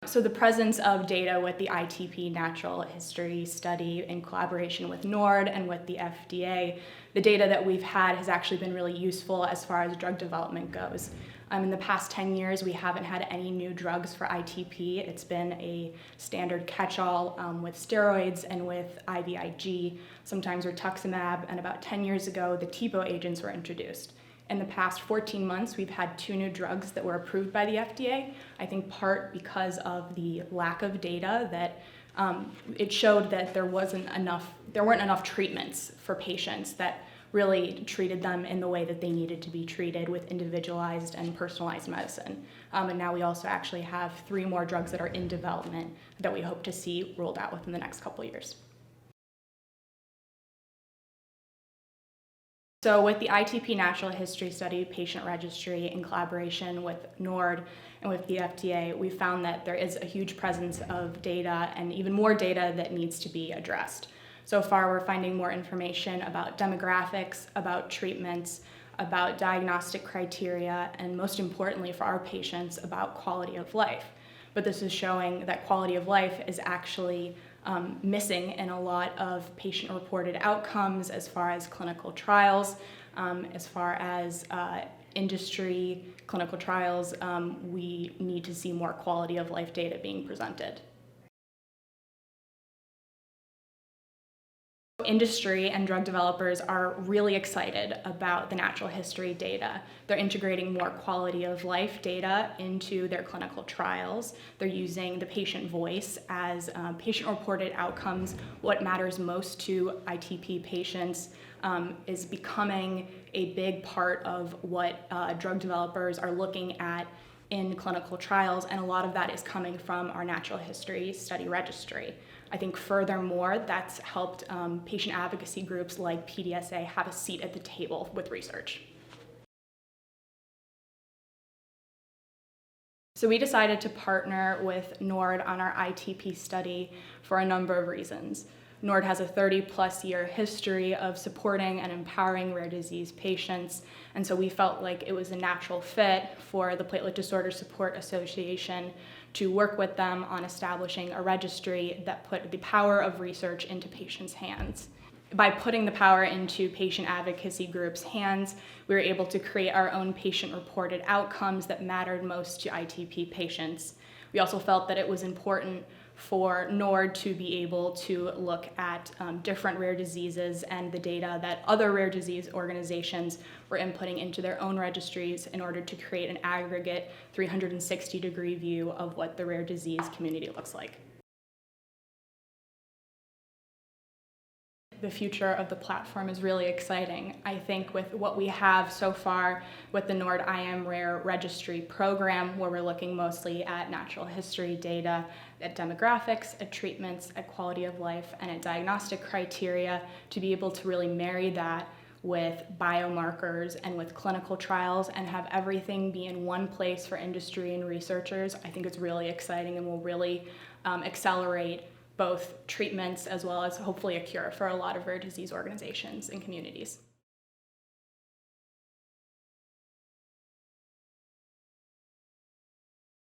So the presence of data with the ITP natural history study in collaboration with NORD and with the FDA, the data that we've had has actually been really useful as far as drug development goes. In the past 10 years, we haven't had any new drugs for ITP. It's been a standard catch-all with steroids and with IVIG, sometimes rituximab, and about 10 years ago, the TPO agents were introduced. In the past 14 months, we've had 2 new drugs that were approved by the FDA, I think part because of the lack of data that it showed that there weren't enough treatments for patients that really treated them in the way that they needed to be treated with individualized and personalized medicine. And now we also actually have 3 more drugs that are in development that we hope to see rolled out within the next couple of years. So with the ITP Natural History Study Patient Registry in collaboration with NORD and with the FDA, we found that there is a huge presence of data and even more data that needs to be addressed. So far, we're finding more information about demographics, about treatments, about diagnostic criteria, and most importantly for our patients, about quality of life. But this is showing that quality of life is actually missing in a lot of patient-reported outcomes as far as clinical trials, as far as industry clinical trials. We need to see more quality of life data being presented. Industry and drug developers are really excited about the natural history data. They're integrating more quality of life data into their clinical trials. They're using the patient voice as patient-reported outcomes. What matters most to ITP patients is becoming a big part of what drug developers are looking at in clinical trials, and a lot of that is coming from our natural history study registry. I think furthermore, that's helped patient advocacy groups like PDSA have a seat at the table with research. So we decided to partner with NORD on our ITP study for a number of reasons. NORD has a 30-plus year history of supporting and empowering rare disease patients, and so we felt like it was a natural fit for the Platelet Disorder Support Association to work with them on establishing a registry that put the power of research into patients' hands. By putting the power into patient advocacy groups' hands, we were able to create our own patient-reported outcomes that mattered most to ITP patients. We also felt that it was important for NORD to be able to look at different rare diseases and the data that other rare disease organizations were inputting into their own registries in order to create an aggregate 360-degree view of what the rare disease community looks like. The future of the platform is really exciting. I think with what we have so far with the NORD IM Rare Registry program, where we're looking mostly at natural history data, at demographics, at treatments, at quality of life, and at diagnostic criteria, to be able to really marry that with biomarkers and with clinical trials and have everything be in one place for industry and researchers, I think it's really exciting and will really accelerate both treatments as well as hopefully a cure for a lot of rare disease organizations and communities.